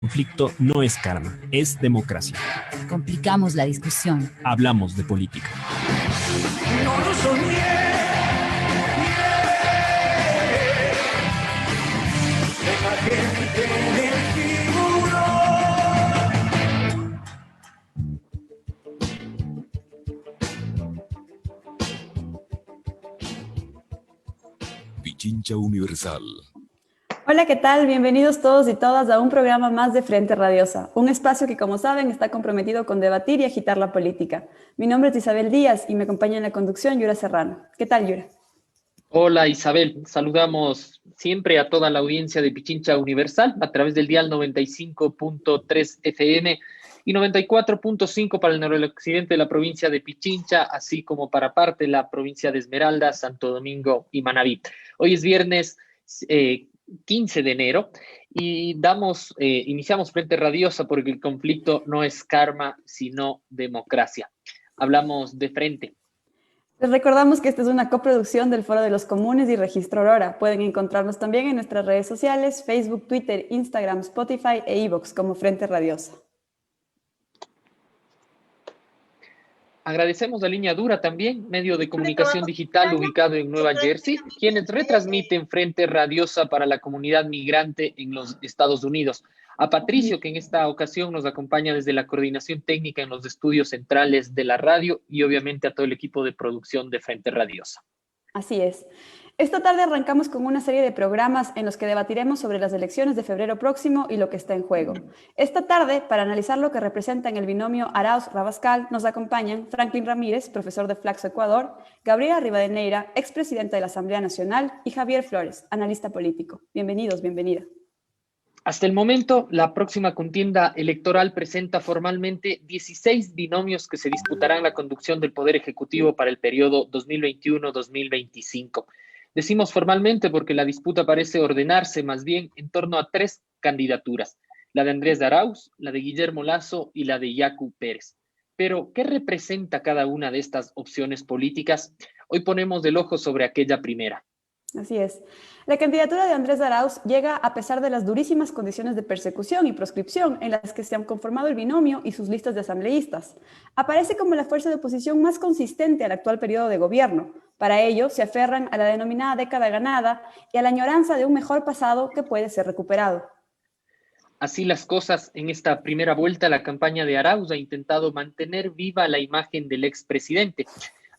Conflicto no es karma, es democracia. Complicamos la discusión. Hablamos de política. No lo soñé. Deja que me el tiburón. Pichincha Universal. Hola, ¿qué tal? Bienvenidos todos y todas a un programa más de Frente Radiosa, un espacio que, como saben, está comprometido con debatir y agitar la política. Mi nombre es Isabel Díaz y me acompaña en la conducción Yura Serrano. ¿Qué tal, Yura? Hola, Isabel. Saludamos siempre a toda la audiencia de Pichincha Universal a través del dial 95.3 FM y 94.5 para el noroccidente de la provincia de Pichincha, así como para parte de la provincia de Esmeraldas, Santo Domingo y Manabí. Hoy es viernes 15 de enero y iniciamos Frente Radiosa porque el conflicto no es karma, sino democracia. Hablamos de frente. Les recordamos que esta es una coproducción del Foro de los Comunes y Registro Aurora. Pueden encontrarnos también en nuestras redes sociales, Facebook, Twitter, Instagram, Spotify e iVoox como Frente Radiosa. Agradecemos a Línea Dura también, medio de comunicación digital ubicado en Nueva Jersey, quienes retransmiten Frente Radiosa para la comunidad migrante en los Estados Unidos. A Patricio, que en esta ocasión nos acompaña desde la coordinación técnica en los estudios centrales de la radio y obviamente a todo el equipo de producción de Frente Radiosa. Así es. Esta tarde arrancamos con una serie de programas en los que debatiremos sobre las elecciones de febrero próximo y lo que está en juego. Esta tarde, para analizar lo que representan el binomio Arauz-Rabascal, nos acompañan Franklin Ramírez, profesor de Flaxo Ecuador, Gabriela Rivadeneira, expresidenta de la Asamblea Nacional, y Javier Flores, analista político. Bienvenidos, bienvenida. Hasta el momento, la próxima contienda electoral presenta formalmente 16 binomios que se disputarán la conducción del Poder Ejecutivo para el periodo 2021-2025. Decimos formalmente porque la disputa parece ordenarse más bien en torno a 3 candidaturas, la de Andrés Arauz, la de Guillermo Lasso y la de Yacu Pérez. Pero, ¿qué representa cada una de estas opciones políticas? Hoy ponemos el ojo sobre aquella primera. Así es. La candidatura de Andrés Arauz llega a pesar de las durísimas condiciones de persecución y proscripción en las que se han conformado el binomio y sus listas de asambleístas. Aparece como la fuerza de oposición más consistente al actual periodo de gobierno. Para ello, se aferran a la denominada década ganada y a la añoranza de un mejor pasado que puede ser recuperado. Así las cosas, en esta primera vuelta, la campaña de Arauz ha intentado mantener viva la imagen del expresidente,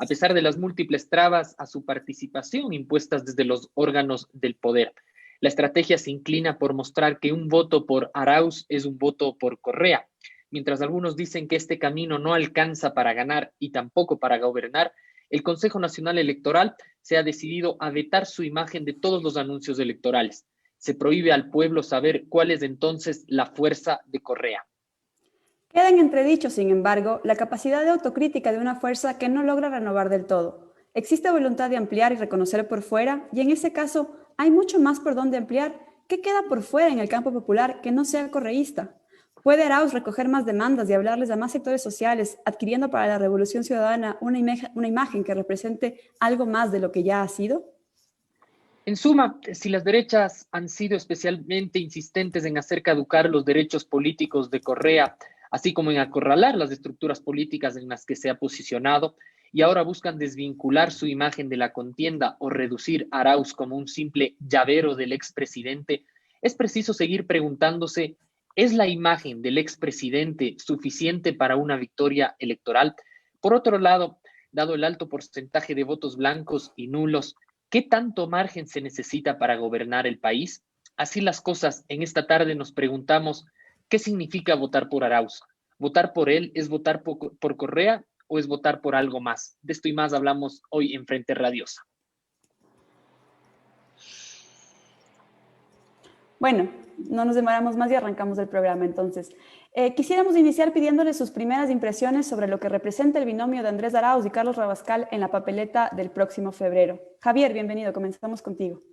a pesar de las múltiples trabas a su participación impuestas desde los órganos del poder. La estrategia se inclina por mostrar que un voto por Arauz es un voto por Correa. Mientras algunos dicen que este camino no alcanza para ganar y tampoco para gobernar, el Consejo Nacional Electoral se ha decidido a vetar su imagen de todos los anuncios electorales. Se prohíbe al pueblo saber cuál es entonces la fuerza de Correa. Queda en entredicho, sin embargo, la capacidad de autocrítica de una fuerza que no logra renovar del todo. Existe voluntad de ampliar y reconocer por fuera, y en ese caso hay mucho más por donde ampliar. ¿Qué queda por fuera en el campo popular que no sea correísta? ¿Puede Arauz recoger más demandas y hablarles a más sectores sociales, adquiriendo para la Revolución Ciudadana una imagen que represente algo más de lo que ya ha sido? En suma, si las derechas han sido especialmente insistentes en hacer caducar los derechos políticos de Correa, así como en acorralar las estructuras políticas en las que se ha posicionado, y ahora buscan desvincular su imagen de la contienda o reducir a Arauz como un simple llavero del expresidente, es preciso seguir preguntándose, ¿es la imagen del expresidente suficiente para una victoria electoral? Por otro lado, dado el alto porcentaje de votos blancos y nulos, ¿qué tanto margen se necesita para gobernar el país? Así las cosas, en esta tarde nos preguntamos, ¿qué significa votar por Arauz? ¿Votar por él es votar por Correa o es votar por algo más? De esto y más hablamos hoy en Frente Radiosa. Bueno, no nos demoramos más y arrancamos el programa entonces. Quisiéramos iniciar pidiéndole sus primeras impresiones sobre lo que representa el binomio de Andrés Arauz y Carlos Rabascal en la papeleta del próximo febrero. Javier, bienvenido, comenzamos contigo.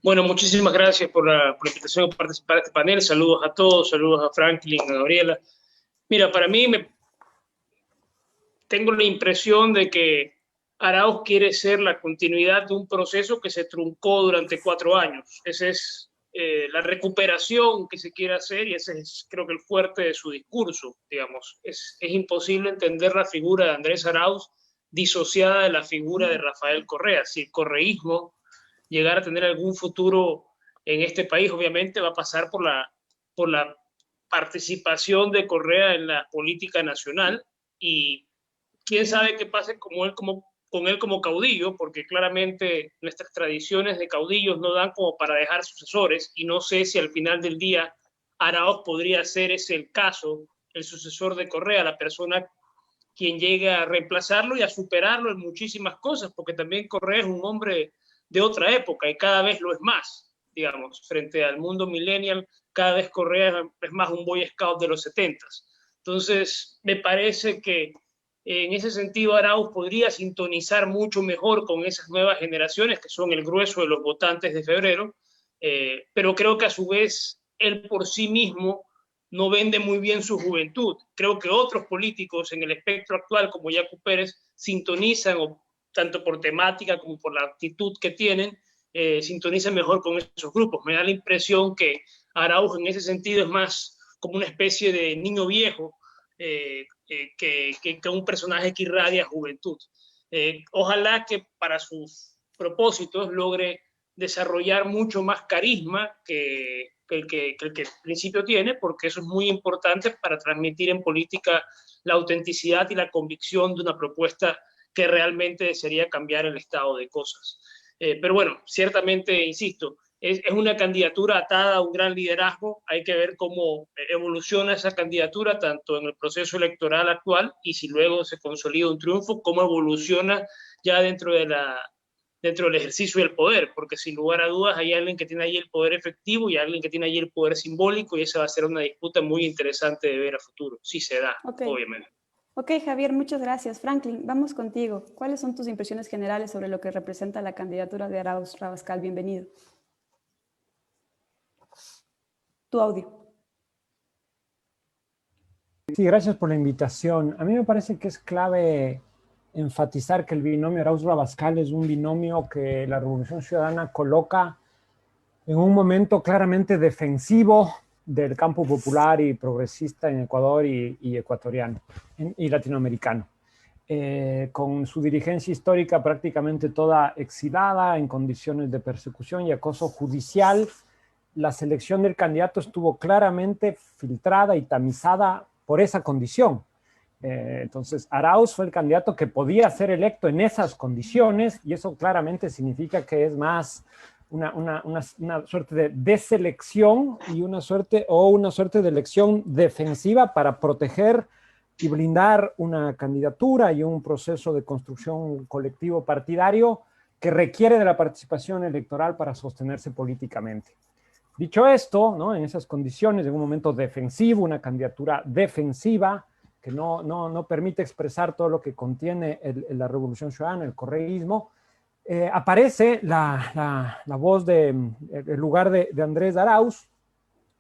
Bueno, muchísimas gracias por la invitación a participar de este panel. Saludos a todos, saludos a Franklin, a Gabriela. Mira, para mí tengo la impresión de que Arauz quiere ser la continuidad de un proceso que se truncó durante 4 años. Esa es la recuperación que se quiere hacer, y ese es creo que el fuerte de su discurso, digamos. Es imposible entender la figura de Andrés Arauz disociada de la figura de Rafael Correa. Si el correísmo llegara a tener algún futuro en este país, obviamente va a pasar por la participación de Correa en la política nacional, y quién sabe qué pase con él como caudillo, porque claramente nuestras tradiciones de caudillos no dan como para dejar sucesores, y no sé si al final del día Arauz podría ser ese el caso, el sucesor de Correa, la persona quien llegue a reemplazarlo y a superarlo en muchísimas cosas, porque también Correa es un hombre de otra época y cada vez lo es más, digamos, frente al mundo millennial, cada vez Correa es más un Boy Scout de los 70s. Entonces, me parece que en ese sentido Arauz podría sintonizar mucho mejor con esas nuevas generaciones, que son el grueso de los votantes de febrero, pero creo que a su vez él por sí mismo no vende muy bien su juventud. Creo que otros políticos en el espectro actual, como Yacu Pérez, sintonizan, tanto por temática como por la actitud que tienen, sintonizan mejor con esos grupos. Me da la impresión que Arauz en ese sentido es más como una especie de niño viejo que un personaje que irradia juventud. Ojalá que para sus propósitos logre desarrollar mucho más carisma que el que al principio tiene, porque eso es muy importante para transmitir en política la autenticidad y la convicción de una propuesta que realmente desearía cambiar el estado de cosas. Pero bueno, ciertamente, insisto, es una candidatura atada a un gran liderazgo. Hay que ver cómo evoluciona esa candidatura, tanto en el proceso electoral actual y si luego se consolida un triunfo, cómo evoluciona ya dentro del ejercicio del poder, porque sin lugar a dudas hay alguien que tiene ahí el poder efectivo y alguien que tiene ahí el poder simbólico, y esa va a ser una disputa muy interesante de ver a futuro, si se da, obviamente. Ok, Javier, muchas gracias. Franklin, vamos contigo. ¿Cuáles son tus impresiones generales sobre lo que representa la candidatura de Arauz Rabascal? Bienvenido. Tu audio. Sí, gracias por la invitación. A mí me parece que es clave enfatizar que el binomio Arauz-Rabascal es un binomio que la Revolución Ciudadana coloca en un momento claramente defensivo del campo popular y progresista en Ecuador y ecuatoriano y latinoamericano. Con su dirigencia histórica prácticamente toda exilada en condiciones de persecución y acoso judicial, la selección del candidato estuvo claramente filtrada y tamizada por esa condición. Entonces, Arauz fue el candidato que podía ser electo en esas condiciones, y eso claramente significa que es más una suerte de deselección y una suerte de elección defensiva para proteger y blindar una candidatura y un proceso de construcción colectivo partidario que requiere de la participación electoral para sostenerse políticamente. Dicho esto, ¿no? En esas condiciones, en un momento defensivo, una candidatura defensiva que no permite expresar todo lo que contiene la Revolución Ciudadana, el correísmo, aparece la voz el lugar de Andrés Arauz,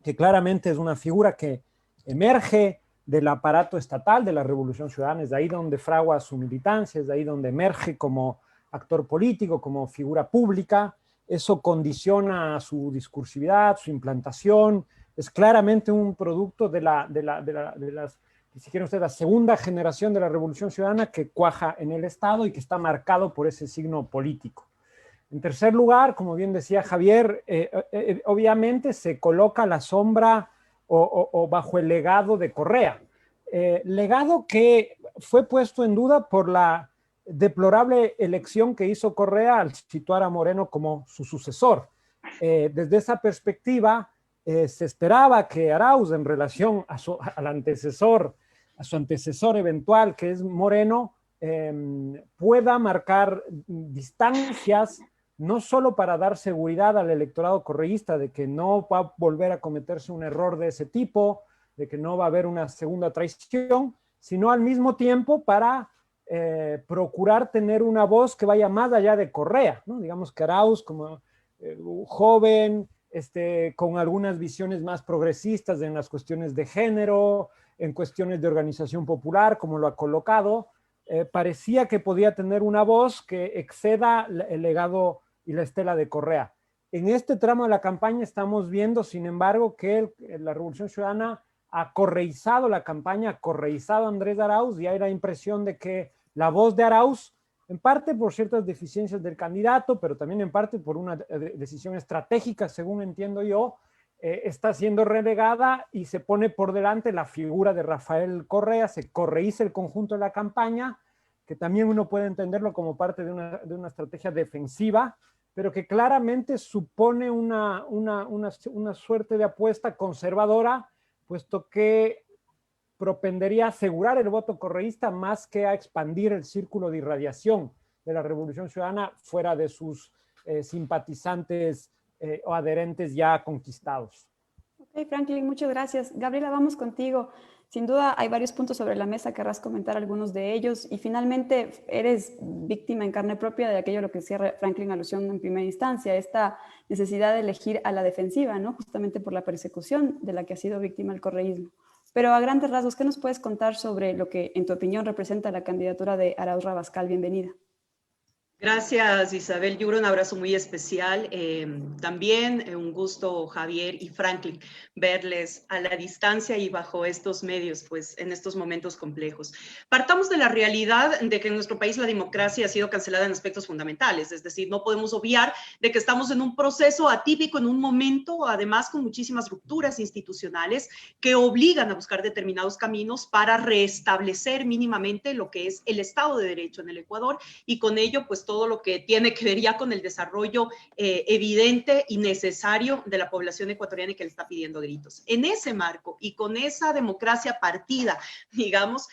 que claramente es una figura que emerge del aparato estatal de la Revolución Ciudadana, es de ahí donde fragua su militancia, es de ahí donde emerge como actor político, como figura pública. Eso condiciona su discursividad, su implantación, es claramente un producto de las, si quieren ustedes, la segunda generación de la Revolución Ciudadana que cuaja en el Estado y que está marcado por ese signo político. En tercer lugar, como bien decía Javier, obviamente se coloca la sombra o bajo el legado de Correa. Legado que fue puesto en duda por la deplorable elección que hizo Correa al situar a Moreno como su sucesor. Desde esa perspectiva, se esperaba que Arauz, en relación a su antecesor eventual, que es Moreno, pueda marcar distancias, no solo para dar seguridad al electorado correísta de que no va a volver a cometerse un error de ese tipo, de que no va a haber una segunda traición, sino al mismo tiempo para procurar tener una voz que vaya más allá de Correa, ¿no? Digamos que Arauz, como joven, con algunas visiones más progresistas en las cuestiones de género, en cuestiones de organización popular, como lo ha colocado, parecía que podía tener una voz que exceda el legado y la estela de Correa. En este tramo de la campaña estamos viendo, sin embargo, que la Revolución Ciudadana ha correizado la campaña, ha correizado a Andrés Arauz, y hay la impresión de que la voz de Arauz, en parte por ciertas deficiencias del candidato, pero también en parte por una decisión estratégica, según entiendo yo, está siendo relegada y se pone por delante la figura de Rafael Correa, se correiza el conjunto de la campaña, que también uno puede entenderlo como parte de una estrategia defensiva, pero que claramente supone una suerte de apuesta conservadora, puesto que propendería a asegurar el voto correísta más que a expandir el círculo de irradiación de la Revolución Ciudadana fuera de sus simpatizantes o adherentes ya conquistados. Ok, Franklin, muchas gracias. Gabriela, vamos contigo. Sin duda hay varios puntos sobre la mesa, querrás comentar algunos de ellos, y finalmente eres víctima en carne propia de aquello a lo que hacía Franklin alusión en primera instancia, esta necesidad de elegir a la defensiva, ¿no? Justamente por la persecución de la que ha sido víctima el correísmo. Pero a grandes rasgos, ¿qué nos puedes contar sobre lo que, en tu opinión, representa la candidatura de Arauz Rabascal? Bienvenida. Gracias, Isabel. Yo un abrazo muy especial. También un gusto, Javier y Franklin, verles a la distancia y bajo estos medios, pues en estos momentos complejos. Partamos de la realidad de que en nuestro país la democracia ha sido cancelada en aspectos fundamentales, es decir, no podemos obviar de que estamos en un proceso atípico, en un momento, además, con muchísimas rupturas institucionales que obligan a buscar determinados caminos para restablecer mínimamente lo que es el Estado de Derecho en el Ecuador, y con ello, pues, todo lo que tiene que ver ya con el desarrollo evidente y necesario de la población ecuatoriana y que le está pidiendo gritos. En ese marco y con esa democracia partida, digamos,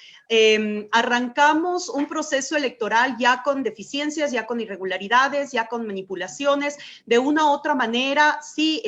arrancamos un proceso electoral ya con deficiencias, ya con irregularidades, ya con manipulaciones. De una u otra manera, sí,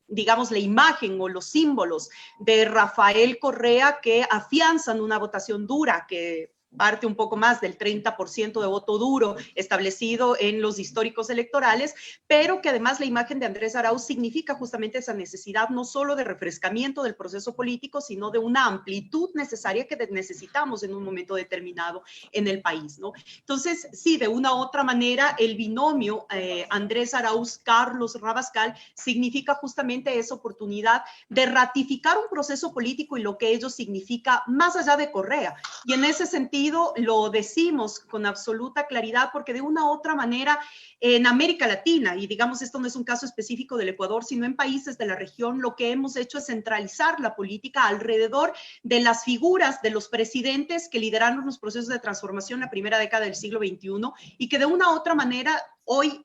digamos, la imagen o los símbolos de Rafael Correa que afianzan una votación dura que parte un poco más del 30% de voto duro establecido en los históricos electorales, pero que además la imagen de Andrés Arauz significa justamente esa necesidad no solo de refrescamiento del proceso político, sino de una amplitud necesaria que necesitamos en un momento determinado en el país, ¿no? Entonces, sí, de una u otra manera, el binomio Andrés Arauz, Carlos Rabascal significa justamente esa oportunidad de ratificar un proceso político y lo que ello significa más allá de Correa. Y en ese sentido, lo decimos con absoluta claridad porque de una u otra manera en América Latina, y digamos esto no es un caso específico del Ecuador, sino en países de la región, lo que hemos hecho es centralizar la política alrededor de las figuras de los presidentes que lideraron los procesos de transformación en la primera década del siglo XXI y que de una u otra manera hoy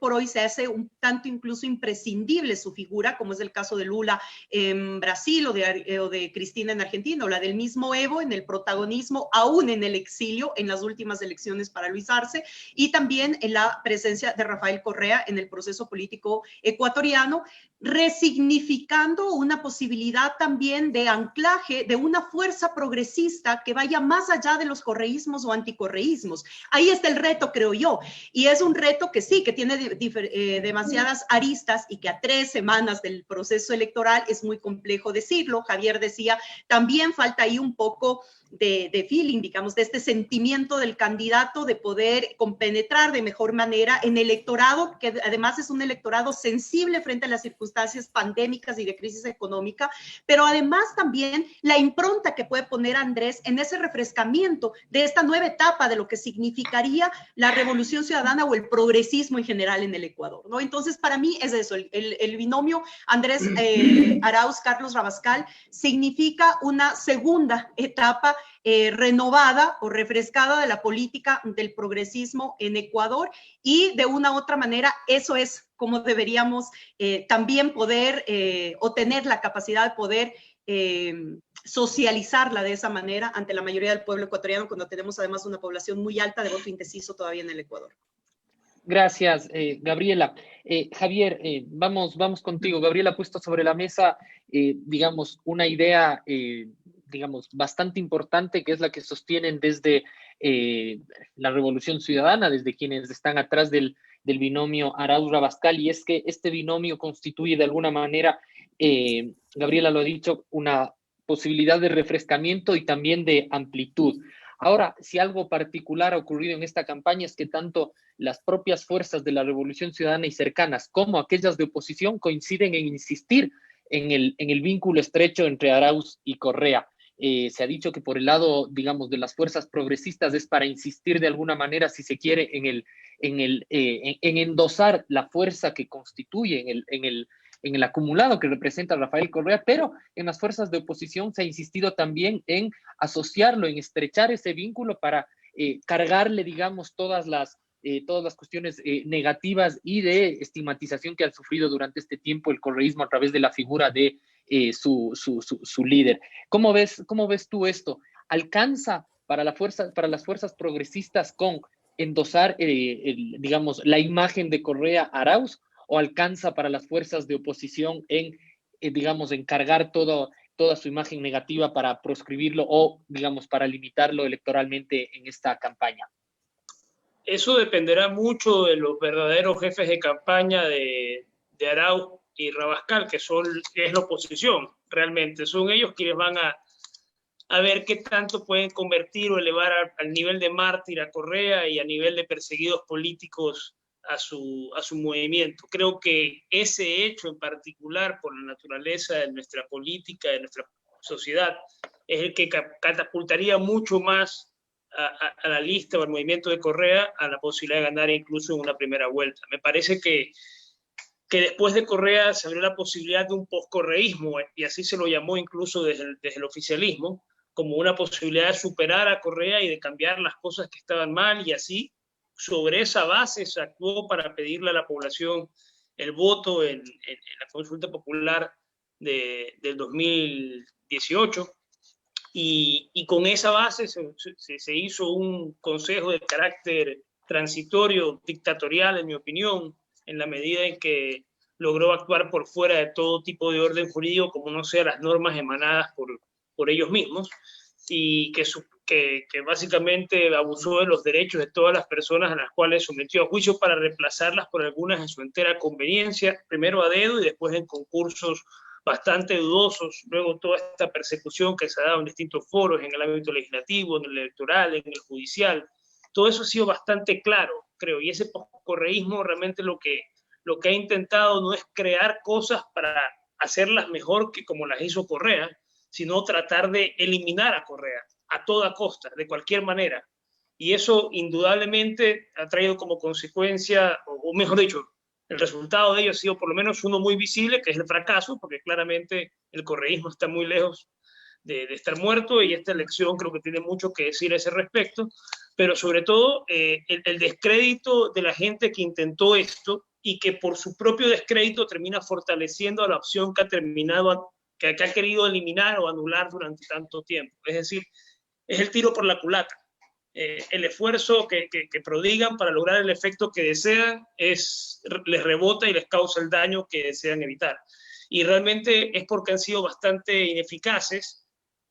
por hoy se hace un tanto incluso imprescindible su figura, como es el caso de Lula en Brasil o de Cristina en Argentina, o la del mismo Evo en el protagonismo, aún en el exilio, en las últimas elecciones para Luis Arce, y también en la presencia de Rafael Correa en el proceso político ecuatoriano, resignificando una posibilidad también de anclaje de una fuerza progresista que vaya más allá de los correísmos o anticorreísmos. Ahí está el reto, creo yo, y es un reto que sí, que tiene demasiadas aristas y que a 3 semanas del proceso electoral es muy complejo decirlo. Javier decía, también falta ahí un poco de feeling, digamos, de este sentimiento del candidato de poder compenetrar de mejor manera en el electorado, que además es un electorado sensible frente a las circunstancias pandémicas y de crisis económica, pero además también la impronta que puede poner Andrés en ese refrescamiento de esta nueva etapa de lo que significaría la revolución ciudadana o el progresismo en general en el Ecuador, ¿no? Entonces, para mí es eso, el binomio Andrés Arauz, Carlos Rabascal significa una segunda etapa renovada o refrescada de la política del progresismo en Ecuador, y de una u otra manera eso es como deberíamos también poder o tener la capacidad de poder socializarla de esa manera ante la mayoría del pueblo ecuatoriano, cuando tenemos además una población muy alta de voto indeciso todavía en el Ecuador. Gracias, Gabriela. Javier, vamos contigo. Gabriela ha puesto sobre la mesa, digamos, una idea, digamos, bastante importante, que es la que sostienen desde la Revolución Ciudadana, desde quienes están atrás del binomio Arauz-Rabascal, y es que este binomio constituye de alguna manera, Gabriela lo ha dicho, una posibilidad de refrescamiento y también de amplitud. Ahora, si algo particular ha ocurrido en esta campaña es que tanto las propias fuerzas de la Revolución Ciudadana y cercanas como aquellas de oposición coinciden en insistir en el vínculo estrecho entre Arauz y Correa. Se ha dicho que por el lado, digamos, de las fuerzas progresistas es para insistir de alguna manera, si se quiere, en endosar la fuerza que constituye en el acumulado que representa Rafael Correa, pero en las fuerzas de oposición se ha insistido también en asociarlo, en estrechar ese vínculo para cargarle, digamos, todas las cuestiones negativas y de estigmatización que ha sufrido durante este tiempo el correísmo a través de la figura de su líder. ¿Cómo ves tú esto? ¿Alcanza para las fuerzas progresistas con endosar, digamos, la imagen de Correa Arauz, o alcanza para las fuerzas de oposición digamos, en cargar toda su imagen negativa para proscribirlo o, digamos, para limitarlo electoralmente en esta campaña? Eso dependerá mucho de los verdaderos jefes de campaña de Arauz y Rabascal, que es la oposición, realmente. Son ellos quienes van a ver qué tanto pueden convertir o elevar al nivel de mártir a Correa y a nivel de perseguidos políticos a su movimiento. Creo que ese hecho en particular, por la naturaleza de nuestra política, de nuestra sociedad, es el que catapultaría mucho más a la lista o al movimiento de Correa a la posibilidad de ganar incluso en una primera vuelta. Me parece que después de Correa se abrió la posibilidad de un postcorreísmo, y así se lo llamó incluso desde el oficialismo, como una posibilidad de superar a Correa y de cambiar las cosas que estaban mal, y así sobre esa base se actuó para pedirle a la población el voto en la consulta popular del 2018, y con esa base se hizo un consejo de carácter transitorio, dictatorial, en mi opinión, en la medida en que logró actuar por fuera de todo tipo de orden jurídico, como no sea las normas emanadas por ellos mismos, y que básicamente abusó de los derechos de todas las personas a las cuales sometió a juicio para reemplazarlas por algunas en su entera conveniencia, primero a dedo y después en concursos bastante dudosos. Luego toda esta persecución que se ha dado en distintos foros, en el ámbito legislativo, en el electoral, en el judicial, todo eso ha sido bastante claro, creo, y ese postcorreísmo realmente lo que ha intentado no es crear cosas para hacerlas mejor que como las hizo Correa, sino tratar de eliminar a Correa a toda costa, de cualquier manera. Y eso indudablemente ha traído como consecuencia, o mejor dicho, el resultado de ello ha sido por lo menos uno muy visible, que es el fracaso, porque claramente el correísmo está muy lejos de estar muerto, y esta elección creo que tiene mucho que decir a ese respecto, pero sobre todo el descrédito de la gente que intentó esto y que por su propio descrédito termina fortaleciendo a la opción que ha querido eliminar o anular durante tanto tiempo. Es decir, es el tiro por la culata. El esfuerzo que prodigan para lograr el efecto que desean les rebota y les causa el daño que desean evitar. Y realmente es porque han sido bastante ineficaces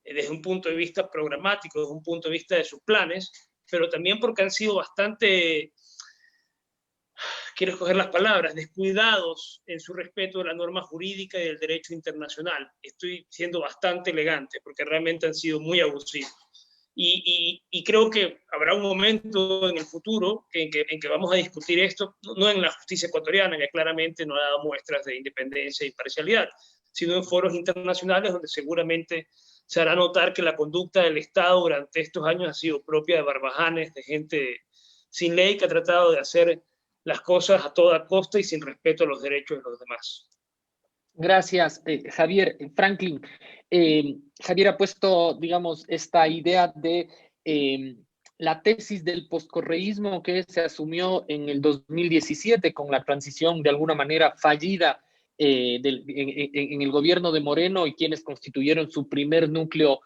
desde un punto de vista programático, desde un punto de vista de sus planes, pero también porque han sido bastante, quiero escoger las palabras, descuidados en su respeto de la norma jurídica y del derecho internacional. Estoy siendo bastante elegante porque realmente han sido muy abusivos. Y creo que habrá un momento en el futuro en que vamos a discutir esto, no en la justicia ecuatoriana, que claramente no ha dado muestras de independencia e imparcialidad, sino en foros internacionales donde seguramente se hará notar que la conducta del Estado durante estos años ha sido propia de barbajanes, de gente sin ley que ha tratado de hacer las cosas a toda costa y sin respeto a los derechos de los demás. Gracias, Javier. Franklin, Javier ha puesto, digamos, esta idea de la tesis del postcorreísmo que se asumió en el 2017 con la transición de alguna manera fallida en el gobierno de Moreno y quienes constituyeron su primer núcleo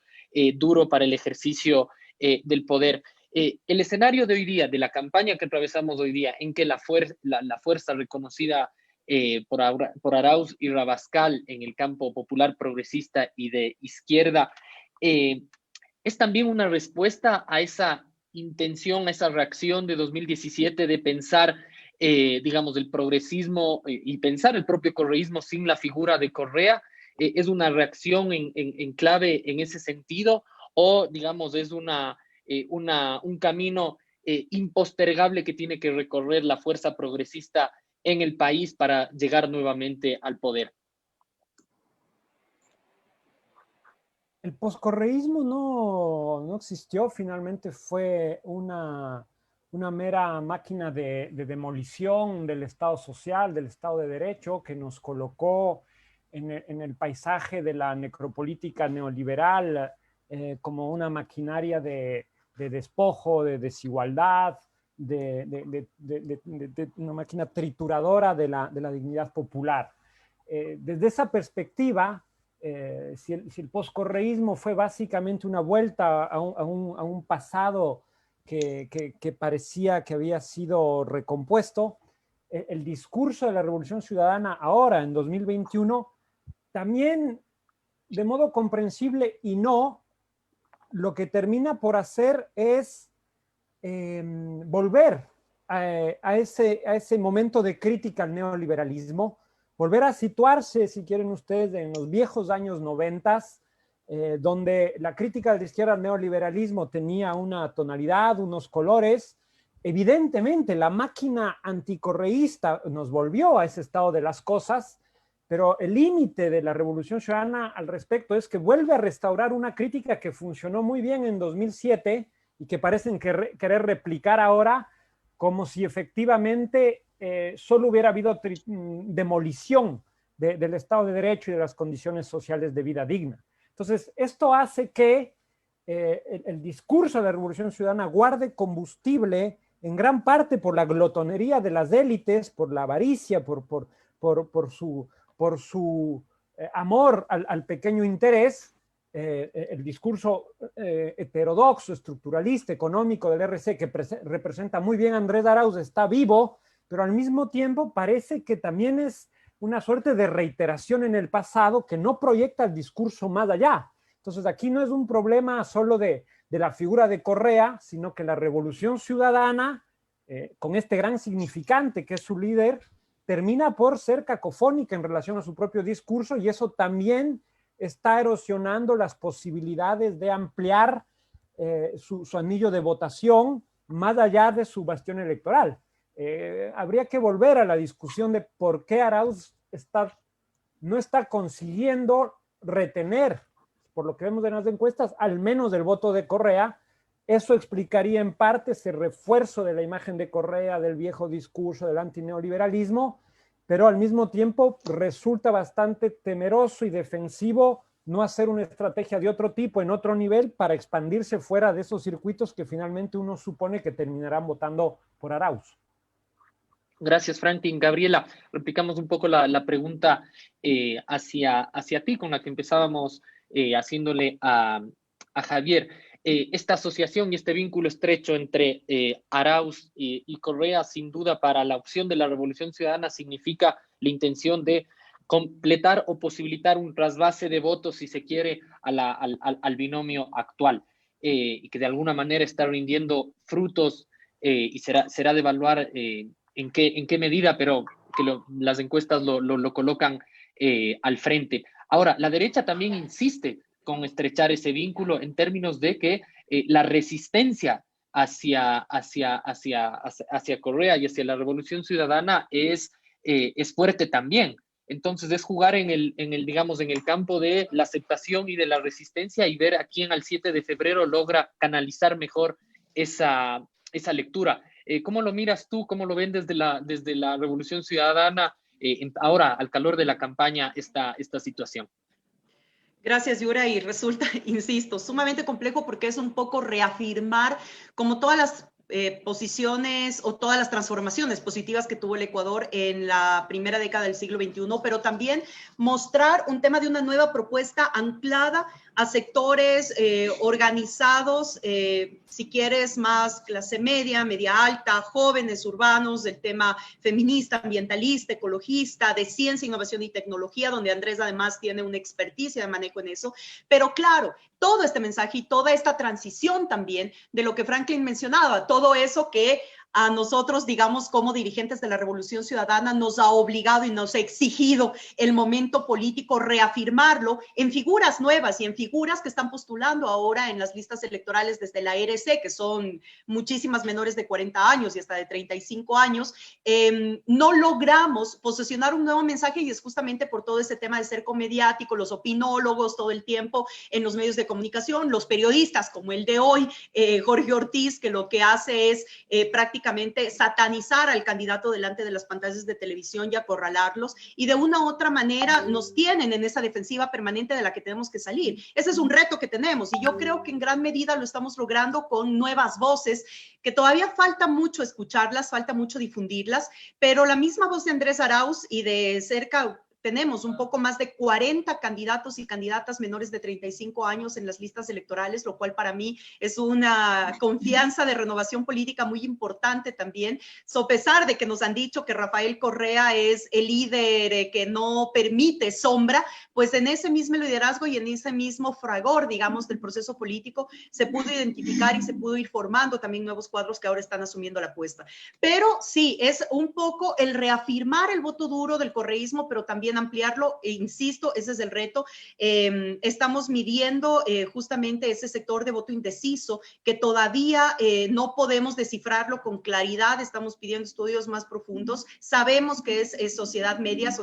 duro para el ejercicio del poder. El escenario de hoy día, de la campaña que atravesamos hoy día, en que la fuerza reconocida por Arauz y Rabascal en el campo popular progresista y de izquierda, es también una respuesta a esa intención, a esa reacción de 2017 de pensar, digamos, el progresismo y pensar el propio correísmo sin la figura de Correa. ¿Es una reacción en clave en ese sentido o, digamos, es una un camino impostergable que tiene que recorrer la fuerza progresista en el país para llegar nuevamente al poder. El poscorreísmo no existió, finalmente fue una mera máquina de demolición del Estado social, del Estado de Derecho, que nos colocó en el paisaje de la necropolítica neoliberal como una maquinaria de despojo, de desigualdad, de una máquina trituradora de la dignidad popular. Desde esa perspectiva, si el poscorreísmo fue básicamente una vuelta a un pasado que parecía que había sido recompuesto, el discurso de la Revolución Ciudadana ahora, en 2021, también, de modo comprensible y no, lo que termina por hacer es volver a ese momento de crítica al neoliberalismo, volver a situarse, si quieren ustedes, en los viejos años 90, donde la crítica de la izquierda al neoliberalismo tenía una tonalidad, unos colores. Evidentemente, la máquina anticorreísta nos volvió a ese estado de las cosas, pero el límite de la Revolución Ciudadana al respecto es que vuelve a restaurar una crítica que funcionó muy bien en 2007 y que parecen querer replicar ahora, como si efectivamente solo hubiera habido demolición del Estado de Derecho y de las condiciones sociales de vida digna. Entonces, esto hace que el discurso de la Revolución Ciudadana guarde combustible en gran parte por la glotonería de las élites, por la avaricia, por su amor al pequeño interés. El discurso heterodoxo, estructuralista, económico del RC, que representa muy bien a Andrés Arauz, está vivo, pero al mismo tiempo parece que también es una suerte de reiteración en el pasado que no proyecta el discurso más allá. Entonces aquí no es un problema solo de la figura de Correa, sino que la Revolución Ciudadana, con este gran significante que es su líder, termina por ser cacofónica en relación a su propio discurso, y eso también está erosionando las posibilidades de ampliar su anillo de votación más allá de su bastión electoral. Habría que volver a la discusión de por qué Arauz no está consiguiendo retener, por lo que vemos en las encuestas, al menos el voto de Correa. Eso explicaría en parte ese refuerzo de la imagen de Correa, del viejo discurso del antineoliberalismo, pero al mismo tiempo resulta bastante temeroso y defensivo no hacer una estrategia de otro tipo, en otro nivel, para expandirse fuera de esos circuitos que finalmente uno supone que terminarán votando por Arauz. Gracias, Franklin. Gabriela, replicamos un poco la pregunta hacia ti, con la que empezábamos haciéndole a Javier. Esta asociación y este vínculo estrecho entre Arauz y Correa, sin duda, para la opción de la Revolución Ciudadana significa la intención de completar o posibilitar un trasvase de votos, si se quiere, al binomio actual, y que de alguna manera está rindiendo frutos, y será de evaluar en qué medida, pero que las encuestas lo colocan al frente. Ahora, la derecha también insiste con estrechar ese vínculo en términos de que la resistencia hacia Correa y hacia la Revolución Ciudadana es fuerte también. Entonces es jugar en el campo de la aceptación y de la resistencia, y ver a quién al 7 de febrero logra canalizar mejor esa lectura. ¿Cómo lo miras tú? ¿Cómo lo ven desde la Revolución Ciudadana ahora, al calor de la campaña, esta situación? Gracias, Yura, y resulta, insisto, sumamente complejo, porque es un poco reafirmar como todas las posiciones o todas las transformaciones positivas que tuvo el Ecuador en la primera década del siglo XXI, pero también mostrar un tema de una nueva propuesta anclada a sectores organizados, si quieres, más clase media, media alta, jóvenes, urbanos, del tema feminista, ambientalista, ecologista, de ciencia, innovación y tecnología, donde Andrés además tiene una experticia de manejo en eso. Pero claro, todo este mensaje y toda esta transición también de lo que Franklin mencionaba, todo eso que a nosotros, digamos, como dirigentes de la Revolución Ciudadana, nos ha obligado y nos ha exigido el momento político reafirmarlo en figuras nuevas y en figuras que están postulando ahora en las listas electorales desde la RC, que son muchísimas menores de 40 años y hasta de 35 años. No logramos posesionar un nuevo mensaje y es justamente por todo ese tema de cerco mediático, los opinólogos todo el tiempo en los medios de comunicación, los periodistas como el de hoy, Jorge Ortiz, que lo que hace es prácticamente satanizar al candidato delante de las pantallas de televisión y acorralarlos, y de una u otra manera nos tienen en esa defensiva permanente de la que tenemos que salir. Ese es un reto que tenemos y yo creo que en gran medida lo estamos logrando con nuevas voces que todavía falta mucho escucharlas, falta mucho difundirlas, pero la misma voz de Andrés Arauz y de cerca tenemos un poco más de 40 candidatos y candidatas menores de 35 años en las listas electorales, lo cual para mí es una confianza de renovación política muy importante también, a pesar de que nos han dicho que Rafael Correa es el líder que no permite sombra, pues en ese mismo liderazgo y en ese mismo fragor, digamos, del proceso político, se pudo identificar y se pudo ir formando también nuevos cuadros que ahora están asumiendo la apuesta. Pero sí, es un poco el reafirmar el voto duro del correísmo, pero también ampliarlo, e insisto, ese es el reto. Estamos midiendo justamente ese sector de voto indeciso que todavía no podemos descifrarlo con claridad, estamos pidiendo estudios más profundos. Sabemos que es sociedad media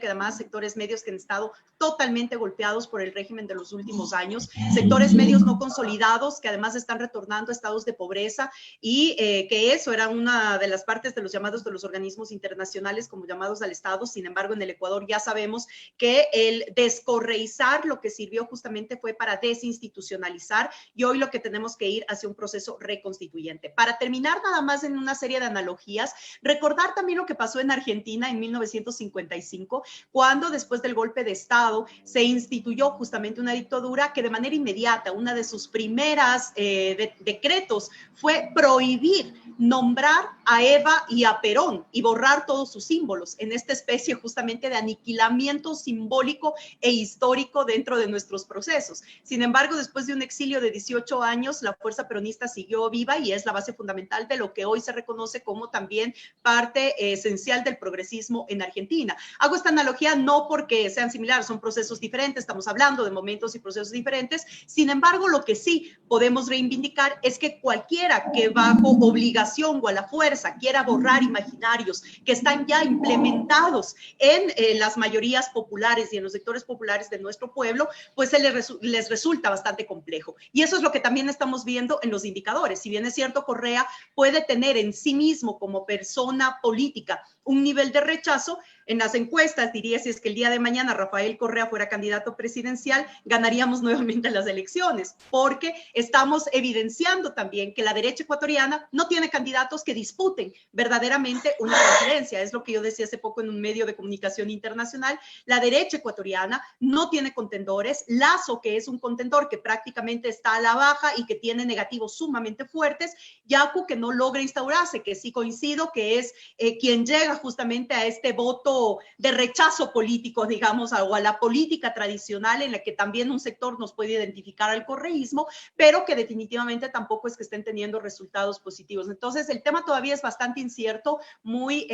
que además sectores medios que han estado totalmente golpeados por el régimen de los últimos años, sectores medios no consolidados que además están retornando a estados de pobreza y que eso era una de las partes de los llamados de los organismos internacionales como llamados al Estado. Sin embargo, en el Ecuador ya sabemos que el descorreizar lo que sirvió justamente fue para desinstitucionalizar y hoy lo que tenemos que ir hacia un proceso reconstituyente. Para terminar nada más en una serie de analogías, recordar también lo que pasó en Argentina en 1955, cuando después del golpe de Estado se instituyó justamente una dictadura que de manera inmediata, una de sus primeras decretos fue prohibir nombrar a Eva y a Perón y borrar todos sus símbolos en esta especie justamente de aniquilamiento simbólico e histórico dentro de nuestros procesos. Sin embargo, después de un exilio de 18 años, la fuerza peronista siguió viva y es la base fundamental de lo que hoy se reconoce como también parte esencial del progresismo en Argentina. Hago esta analogía no porque sean similares, son procesos diferentes, estamos hablando de momentos y procesos diferentes. Sin embargo, lo que sí podemos reivindicar es que cualquiera que bajo obligación o a la fuerza quiera borrar imaginarios que están ya implementados en las mayorías populares y en los sectores populares de nuestro pueblo, pues les resulta bastante complejo. Y eso es lo que también estamos viendo en los indicadores. Si bien es cierto, Correa puede tener en sí mismo como persona política un nivel de rechazo, en las encuestas diría si es que el día de mañana Rafael Correa fuera candidato presidencial, ganaríamos nuevamente las elecciones, porque estamos evidenciando también que la derecha ecuatoriana no tiene candidatos que disputen verdaderamente una presidencia. Es lo que yo decía hace poco en un medio de comunicación internacional. La derecha ecuatoriana no tiene contendores. Lazo, que es un contendor que prácticamente está a la baja y que tiene negativos sumamente fuertes. Yacu, que no logra instaurarse, que sí coincido que es quien llega justamente a este voto de rechazo político, digamos, o a la política tradicional en la que también un sector nos puede identificar al correísmo, pero que definitivamente tampoco es que estén teniendo resultados positivos. Entonces, el tema todavía es bastante incierto, muy,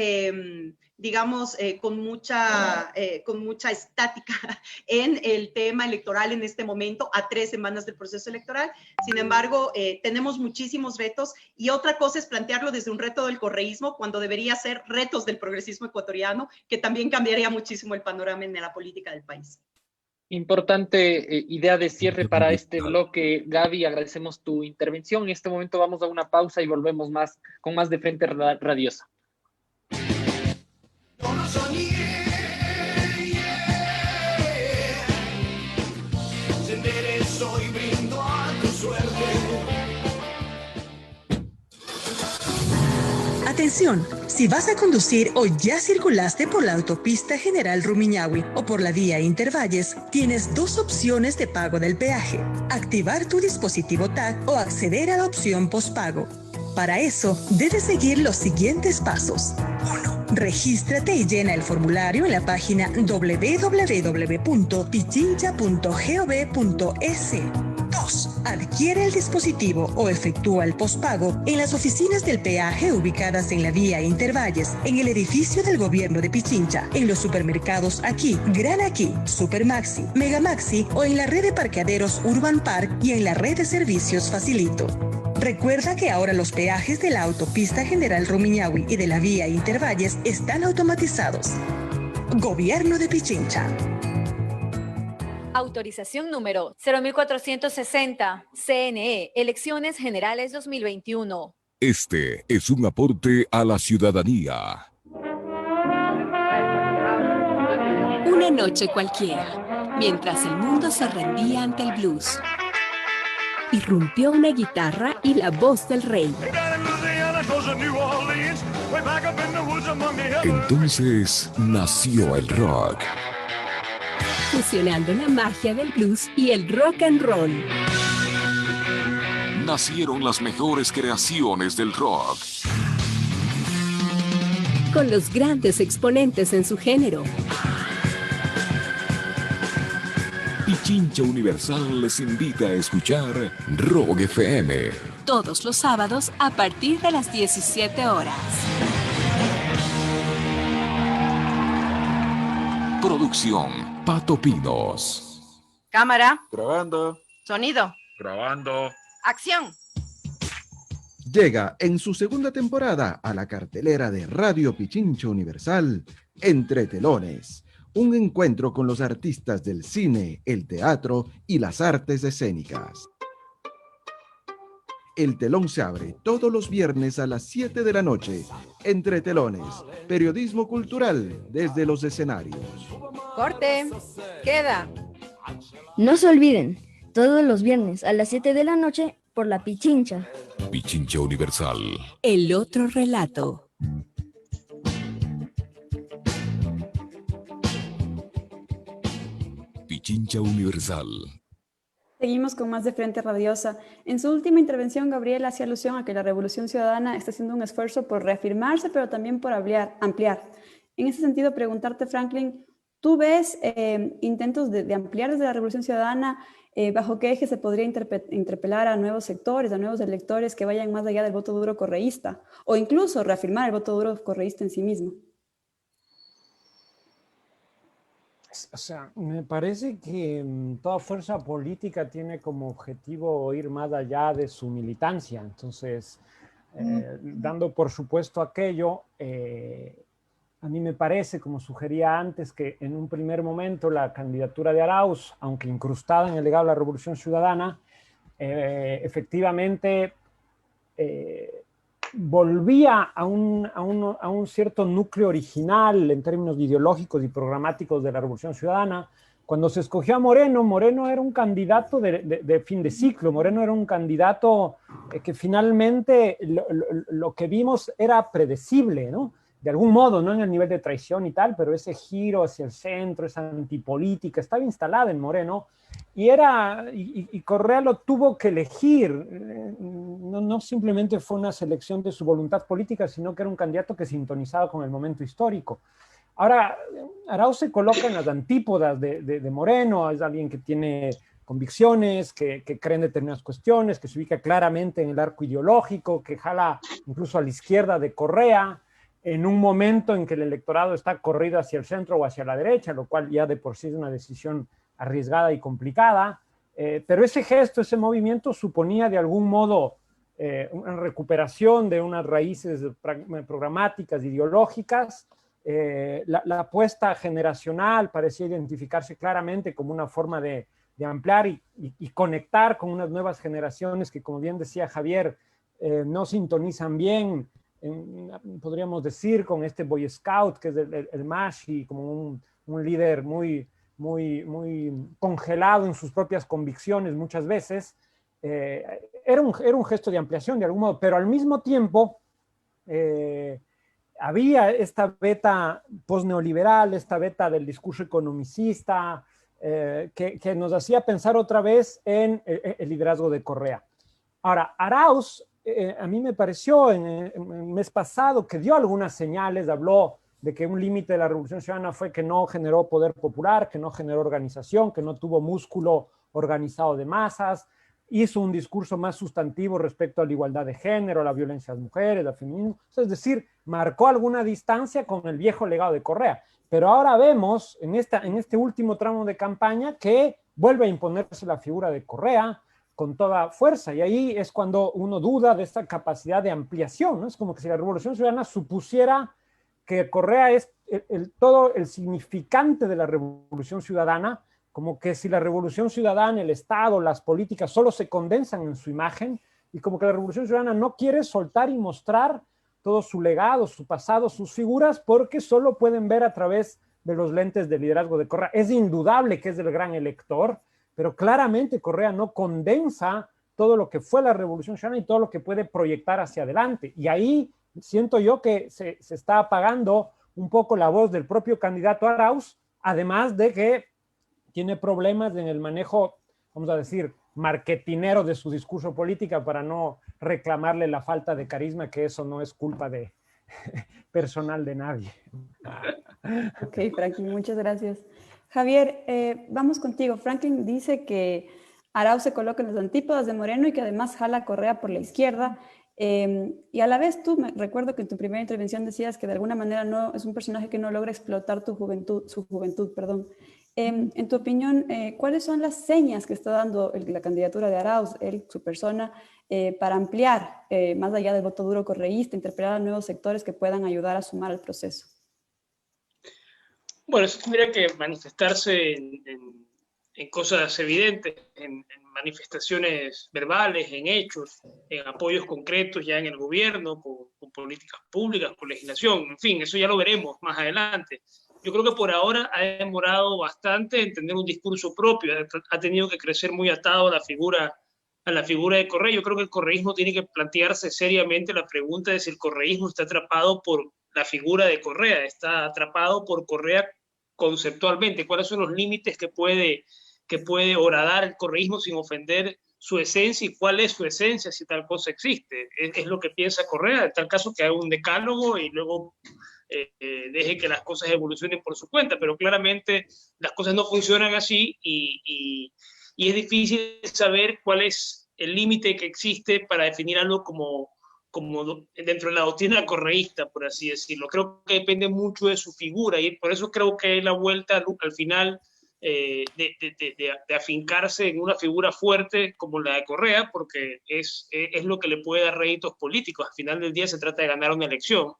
digamos, con mucha estática en el tema electoral en este momento, a 3 semanas del proceso electoral. Sin embargo, tenemos muchísimos retos y otra cosa es plantearlo desde un reto del correísmo cuando debería ser retos del progresismo ecuatoriano, que también cambiaría muchísimo el panorama en la política del país. Importante idea de cierre para este bloque, Gaby. Agradecemos tu intervención. En este momento vamos a una pausa y volvemos con más de Frente Radiosa. Yo no soñé, se enderezó y brindo a tu suerte. Atención, si vas a conducir o ya circulaste por la autopista General Rumiñahui o por la vía Intervalles, tienes 2 opciones de pago del peaje: activar tu dispositivo TAC o acceder a la opción postpago. Para eso, debes seguir los siguientes pasos. 1. Regístrate y llena el formulario en la página www.pichincha.gov.es. 2. Adquiere el dispositivo o efectúa el pospago en las oficinas del peaje ubicadas en la vía Intervalles, en el edificio del gobierno de Pichincha, en los supermercados Aquí, Gran Aquí, Supermaxi, Megamaxi o en la red de parqueaderos Urban Park y en la red de servicios Facilito. Recuerda que ahora los peajes de la autopista General Rumiñahui y de la vía Intervalles están automatizados. Gobierno de Pichincha. Autorización número 01460, CNE, Elecciones Generales 2021. Este es un aporte a la ciudadanía. Una noche cualquiera, mientras el mundo se rendía ante el blues, irrumpió una guitarra y la voz del rey. Entonces nació el rock. Fusionando la magia del blues y el rock and roll. Nacieron las mejores creaciones del rock. Con los grandes exponentes en su género. Pichincha Universal les invita a escuchar Rock FM. Todos los sábados a partir de las 17 horas. Producción Pato Pinos. Cámara. Grabando. Sonido. Grabando. Acción. Llega en su segunda temporada a la cartelera de Radio Pichincha Universal, Entre Telones, un encuentro con los artistas del cine, el teatro y las artes escénicas. El telón se abre todos los viernes a las 7 de la noche. Entre Telones, periodismo cultural desde los escenarios. Corte. Queda. No se olviden, todos los viernes a las 7 de la noche por la Pichincha. Pichincha Universal. El otro relato. Pichincha Universal. Seguimos con más de Frente Radiosa. En su última intervención, Gabriel hacía alusión a que la Revolución Ciudadana está haciendo un esfuerzo por reafirmarse, pero también por ampliar. En ese sentido, preguntarte, Franklin, ¿tú ves intentos de ampliar desde la Revolución Ciudadana? ¿Bajo qué eje se podría interpelar a nuevos sectores, a nuevos electores que vayan más allá del voto duro correísta? O incluso reafirmar el voto duro correísta en sí mismo. O sea, me parece que toda fuerza política tiene como objetivo ir más allá de su militancia. Entonces, dando por supuesto aquello, a mí me parece, como sugería antes, que en un primer momento la candidatura de Arauz, aunque incrustada en el legado de la Revolución Ciudadana, efectivamente volvía a un cierto núcleo original en términos ideológicos y programáticos de la Revolución Ciudadana. Cuando se escogió a Moreno, Moreno era un candidato de fin de ciclo. Moreno era un candidato que finalmente lo que vimos era predecible, ¿no? De algún modo, no en el nivel de traición y tal, pero ese giro hacia el centro, esa antipolítica, estaba instalada en Moreno y Correa lo tuvo que elegir. No simplemente fue una selección de su voluntad política, sino que era un candidato que sintonizaba con el momento histórico. Ahora, Arauz se coloca en las antípodas de Moreno, es alguien que tiene convicciones, que cree en determinadas cuestiones, que se ubica claramente en el arco ideológico, que jala incluso a la izquierda de Correa, en un momento en que el electorado está corrido hacia el centro o hacia la derecha, lo cual ya de por sí es una decisión arriesgada y complicada, pero ese gesto, ese movimiento suponía de algún modo una recuperación de unas raíces programáticas, ideológicas. La apuesta generacional parecía identificarse claramente como una forma de ampliar y conectar con unas nuevas generaciones que, como bien decía Javier, no sintonizan bien, podríamos decir, con este Boy Scout que es el MASH, y como un líder muy congelado en sus propias convicciones muchas veces. Era un gesto de ampliación de algún modo, pero al mismo tiempo había esta beta postneoliberal, esta beta del discurso economicista, que nos hacía pensar otra vez en el liderazgo de Correa. Ahora, Arauz, a mí me pareció en el mes pasado que dio algunas señales, habló de que un límite de la Revolución Ciudadana fue que no generó poder popular, que no generó organización, que no tuvo músculo organizado de masas. hizo un discurso más sustantivo respecto a la igualdad de género, la violencia a las mujeres, el feminismo. Es decir, marcó alguna distancia con el viejo legado de Correa. Pero ahora vemos en este último tramo de campaña que vuelve a imponerse la figura de Correa con toda fuerza. Y ahí es cuando uno duda de esta capacidad de ampliación, ¿no? Es como que si la Revolución Ciudadana supusiera que Correa es todo el significante de la Revolución Ciudadana, como que si la Revolución Ciudadana, el Estado, las políticas solo se condensan en su imagen, y como que la Revolución Ciudadana no quiere soltar y mostrar todo su legado, su pasado, sus figuras, porque solo pueden ver a través de los lentes del liderazgo de Correa. Es indudable que es el gran elector, pero claramente Correa no condensa todo lo que fue la Revolución Ciudadana y todo lo que puede proyectar hacia adelante. Y ahí siento yo que se está apagando un poco la voz del propio candidato Arauz, además de que tiene problemas en el manejo, vamos a decir, marketinero de su discurso político, para no reclamarle la falta de carisma, que eso no es culpa de personal de nadie. Ok, Franklin, muchas gracias. Javier, vamos contigo. Franklin dice que Arauz se coloca en las antípodas de Moreno y que además jala a Correa por la izquierda. Y a la vez recuerdo que en tu primera intervención decías que de alguna manera no es un personaje que no logra explotar su juventud. En tu opinión, ¿cuáles son las señas que está dando la candidatura de Arauz, su persona, para ampliar, más allá del voto duro correísta, interpelar a nuevos sectores que puedan ayudar a sumar al proceso? Bueno, eso tendría que manifestarse en cosas evidentes, en manifestaciones verbales, en hechos, en apoyos concretos ya en el gobierno, con políticas públicas, con legislación, en fin, eso ya lo veremos más adelante. Yo creo que por ahora ha demorado bastante en tener un discurso propio, ha tenido que crecer muy atado a la figura de Correa. Yo creo que el correísmo tiene que plantearse seriamente la pregunta de si el correísmo está atrapado por la figura de Correa, está atrapado por Correa conceptualmente, cuáles son los límites que puede horadar el correísmo sin ofender su esencia, y cuál es su esencia si tal cosa existe. Es lo que piensa Correa, en tal caso que haga un decálogo y luego deje que las cosas evolucionen por su cuenta, pero claramente las cosas no funcionan así y es difícil saber cuál es el límite que existe para definir algo como dentro de la doctrina correísta, por así decirlo. Creo que depende mucho de su figura y por eso creo que la vuelta al final de afincarse en una figura fuerte como la de Correa, porque es lo que le puede dar réditos políticos. Al final del día se trata de ganar una elección,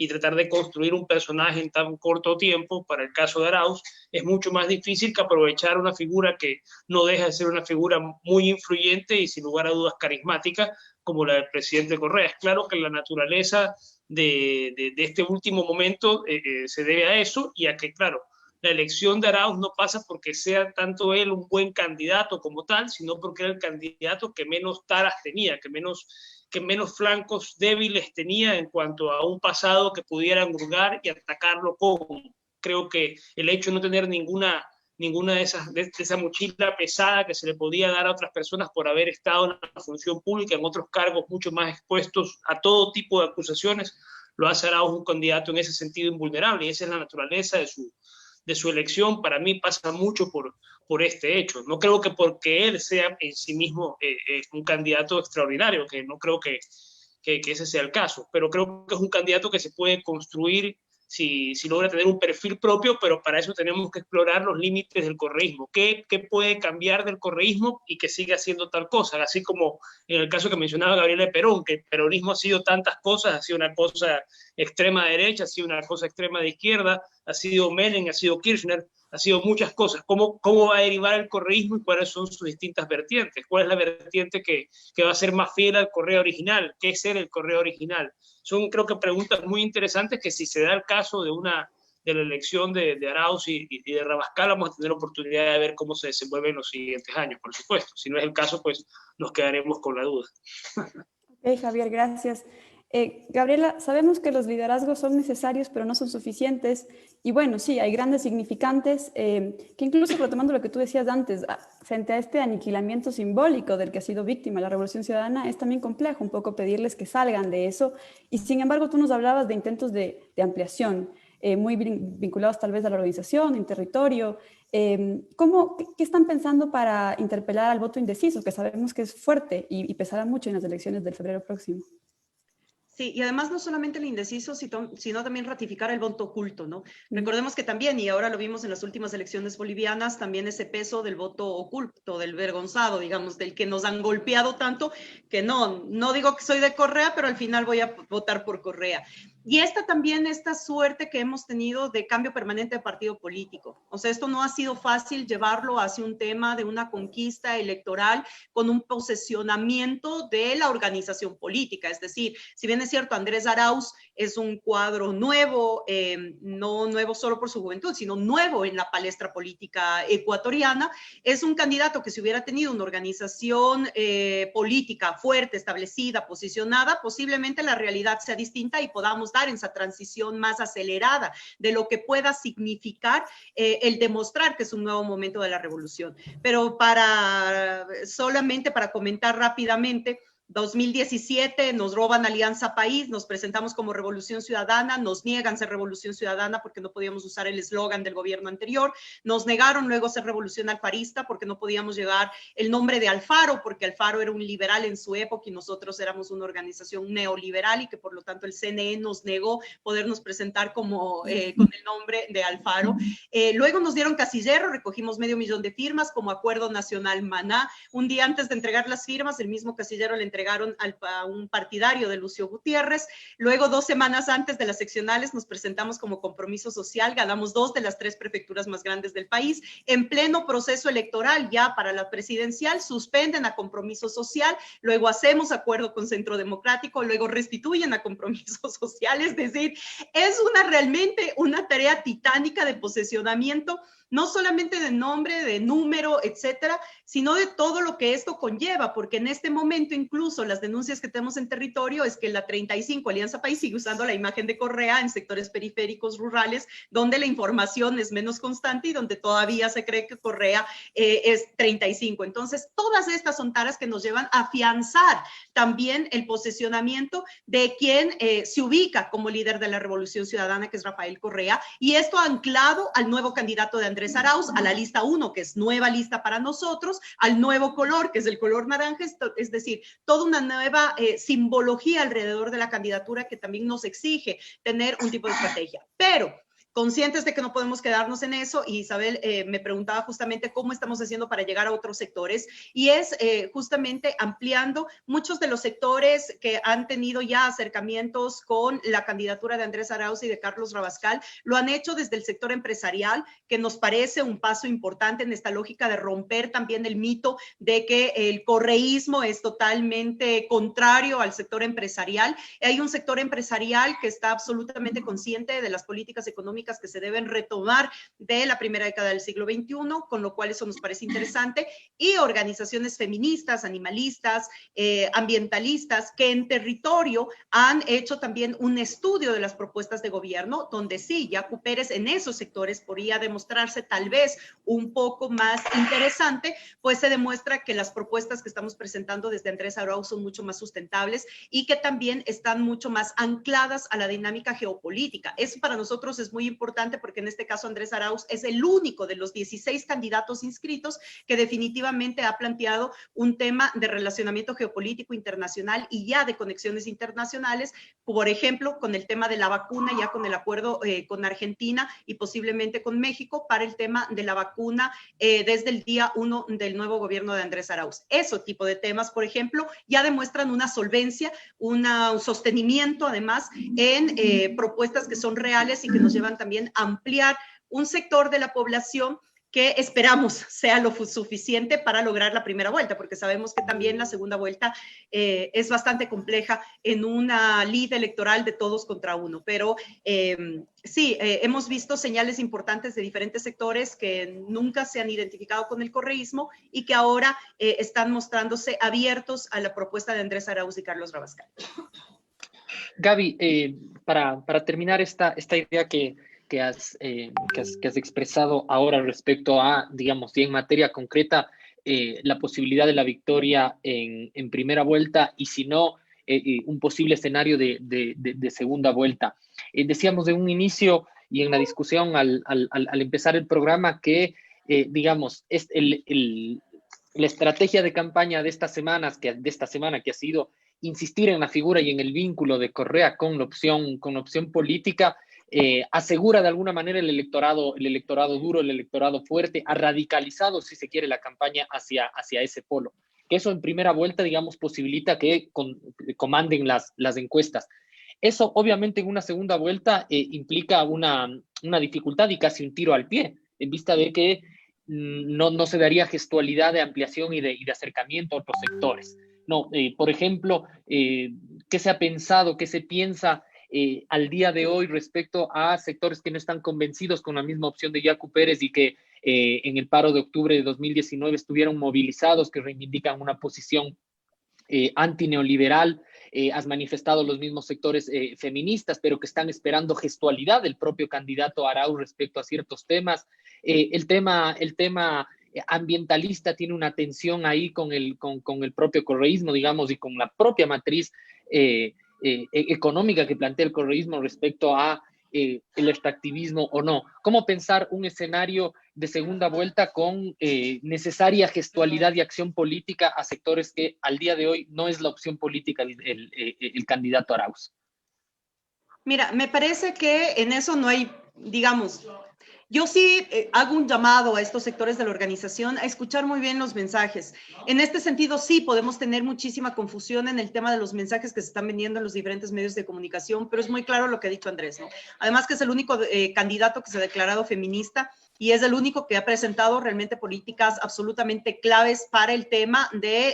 y tratar de construir un personaje en tan corto tiempo, para el caso de Arauz, es mucho más difícil que aprovechar una figura que no deja de ser una figura muy influyente y sin lugar a dudas carismática, como la del presidente Correa. Es claro que la naturaleza de este último momento se debe a eso, y a que, claro, la elección de Arauz no pasa porque sea tanto él un buen candidato como tal, sino porque era el candidato que menos taras tenía, que menos flancos débiles tenía en cuanto a un pasado que pudieran hurgar y atacarlo con. Creo que el hecho de no tener ninguna de esa mochila pesada que se le podía dar a otras personas por haber estado en la función pública, en otros cargos mucho más expuestos a todo tipo de acusaciones, lo hace Arauz un candidato en ese sentido invulnerable, y esa es la naturaleza de su elección. Para mí pasa mucho por este hecho. No creo que porque él sea en sí mismo un candidato extraordinario, que no creo que ese sea el caso, pero creo que es un candidato que se puede construir si logra tener un perfil propio, pero para eso tenemos que explorar los límites del correísmo. ¿Qué puede cambiar del correísmo y que siga haciendo tal cosa? Así como en el caso que mencionaba Gabriela de Perón, que el peronismo ha sido tantas cosas, ha sido una cosa extrema derecha, ha sido una cosa extrema de izquierda, ha sido Menem, ha sido Kirchner, ha sido muchas cosas. ¿Cómo va a derivar el correísmo y cuáles son sus distintas vertientes? ¿Cuál es la vertiente que va a ser más fiel al Correa original? ¿Qué es ser el Correa original? Son, creo que, preguntas muy interesantes que, si se da el caso de la elección de Arauz y de Rabascal, vamos a tener oportunidad de ver cómo se desenvuelve en los siguientes años, por supuesto. Si no es el caso, pues nos quedaremos con la duda. Ok, Javier, gracias. Gabriela, sabemos que los liderazgos son necesarios, pero no son suficientes. Y bueno, sí, hay grandes significantes que, incluso retomando lo que tú decías antes, frente a este aniquilamiento simbólico del que ha sido víctima la Revolución Ciudadana, es también complejo un poco pedirles que salgan de eso. Y sin embargo, tú nos hablabas de intentos de ampliación, muy vinculados tal vez a la organización, en territorio. ¿Qué están pensando para interpelar al voto indeciso, que sabemos que es fuerte y pesará mucho en las elecciones del febrero próximo? Sí, y además no solamente el indeciso, sino también ratificar el voto oculto, ¿no? Recordemos que también, y ahora lo vimos en las últimas elecciones bolivianas, también ese peso del voto oculto, del vergonzado, digamos, del que nos han golpeado tanto, que no digo que soy de Correa, pero al final voy a votar por Correa. Y esta suerte que hemos tenido de cambio permanente de partido político. O sea, esto no ha sido fácil llevarlo hacia un tema de una conquista electoral con un posesionamiento de la organización política. Es decir, si bien es cierto, Andrés Arauz es un cuadro nuevo, no nuevo solo por su juventud, sino nuevo en la palestra política ecuatoriana, es un candidato que si hubiera tenido una organización política fuerte, establecida, posicionada, posiblemente la realidad sea distinta y podamos dar en esa transición más acelerada de lo que pueda significar el demostrar que es un nuevo momento de la revolución. Pero solamente para comentar rápidamente, 2017 nos roban Alianza País, nos presentamos como Revolución Ciudadana, nos niegan ser Revolución Ciudadana porque no podíamos usar el eslogan del gobierno anterior, nos negaron luego ser Revolución Alfarista porque no podíamos llevar el nombre de Alfaro, porque Alfaro era un liberal en su época y nosotros éramos una organización neoliberal y que por lo tanto el CNE nos negó podernos presentar como con el nombre de Alfaro. Luego nos dieron casillero, recogimos 500,000 de firmas como Acuerdo Nacional Maná. Un día antes de entregar las firmas, el mismo casillero le entregaron a un partidario de Lucio Gutiérrez. Luego, 2 semanas antes de las seccionales, nos presentamos como Compromiso Social, ganamos 2 de las 3 prefecturas más grandes del país. En pleno proceso electoral, ya para la presidencial, suspenden a Compromiso Social, luego hacemos acuerdo con Centro Democrático, luego restituyen a Compromiso Social. Es decir, es realmente una tarea titánica de posesionamiento, no solamente de nombre, de número, etcétera, sino de todo lo que esto conlleva, porque en este momento incluso las denuncias que tenemos en territorio es que la 35 Alianza País sigue usando la imagen de Correa en sectores periféricos rurales, donde la información es menos constante y donde todavía se cree que Correa es 35. Entonces, todas estas son taras que nos llevan a afianzar también el posesionamiento de quien se ubica como líder de la Revolución Ciudadana, que es Rafael Correa, y esto anclado al nuevo candidato de Andrés Arauz, a la lista 1, que es nueva lista para nosotros, al nuevo color, que es el color naranja, es decir, toda una nueva simbología alrededor de la candidatura que también nos exige tener un tipo de estrategia. Pero conscientes de que no podemos quedarnos en eso, y Isabel me preguntaba justamente cómo estamos haciendo para llegar a otros sectores, y es justamente ampliando muchos de los sectores que han tenido ya acercamientos con la candidatura de Andrés Arauz y de Carlos Rabascal, lo han hecho desde el sector empresarial, que nos parece un paso importante en esta lógica de romper también el mito de que el correísmo es totalmente contrario al sector empresarial. Hay un sector empresarial que está absolutamente consciente de las políticas económicas que se deben retomar de la primera década del siglo XXI, con lo cual eso nos parece interesante, y organizaciones feministas, animalistas, ambientalistas, que en territorio han hecho también un estudio de las propuestas de gobierno, donde sí, Yacu Pérez en esos sectores podría demostrarse tal vez un poco más interesante, pues se demuestra que las propuestas que estamos presentando desde Andrés Arauz son mucho más sustentables y que también están mucho más ancladas a la dinámica geopolítica. Eso para nosotros es muy importante porque en este caso Andrés Arauz es el único de los 16 candidatos inscritos que definitivamente ha planteado un tema de relacionamiento geopolítico internacional y ya de conexiones internacionales, por ejemplo, con el tema de la vacuna, ya con el acuerdo con Argentina y posiblemente con México para el tema de la vacuna desde el día 1 del nuevo gobierno de Andrés Arauz. Ese tipo de temas, por ejemplo, ya demuestran una solvencia, un sostenimiento además en propuestas que son reales y que nos llevan también a ampliar un sector de la población que esperamos sea lo suficiente para lograr la primera vuelta, porque sabemos que también la segunda vuelta es bastante compleja en una lid electoral de todos contra uno, pero sí, hemos visto señales importantes de diferentes sectores que nunca se han identificado con el correísmo y que ahora están mostrándose abiertos a la propuesta de Andrés Arauz y Carlos Rabascal. Gaby, para terminar esta idea que has expresado ahora respecto a, digamos, y en materia concreta, la posibilidad de la victoria en primera vuelta y si no, un posible escenario de segunda vuelta. Decíamos de un inicio y en la discusión al empezar el programa que digamos, la estrategia de campaña de esta semana que ha sido insistir en la figura y en el vínculo de Correa con la opción política, asegura de alguna manera el electorado duro, el electorado fuerte, ha radicalizado, si se quiere, la campaña hacia ese polo. Que eso en primera vuelta, digamos, posibilita que comanden las encuestas. Eso, obviamente, en una segunda vuelta implica una dificultad y casi un tiro al pie, en vista de que no se daría gestualidad de ampliación y de acercamiento a otros sectores. No, por ejemplo, ¿qué se ha pensado, qué se piensa al día de hoy respecto a sectores que no están convencidos con la misma opción de Yacu Pérez y que en el paro de octubre de 2019 estuvieron movilizados, que reivindican una posición antineoliberal? Has manifestado los mismos sectores feministas, pero que están esperando gestualidad del propio candidato Arauz respecto a ciertos temas. El tema ambientalista tiene una tensión ahí con el propio correísmo, digamos, y con la propia matriz económica que plantea el correísmo respecto a el extractivismo o no. ¿Cómo pensar un escenario de segunda vuelta con necesaria gestualidad y acción política a sectores que al día de hoy no es la opción política el candidato Arauz? Mira, me parece que en eso no hay, digamos, yo sí hago un llamado a estos sectores de la organización a escuchar muy bien los mensajes. En este sentido, sí, podemos tener muchísima confusión en el tema de los mensajes que se están vendiendo en los diferentes medios de comunicación, pero es muy claro lo que ha dicho Andrés, ¿no? Además que es el único candidato que se ha declarado feminista y es el único que ha presentado realmente políticas absolutamente claves para el tema de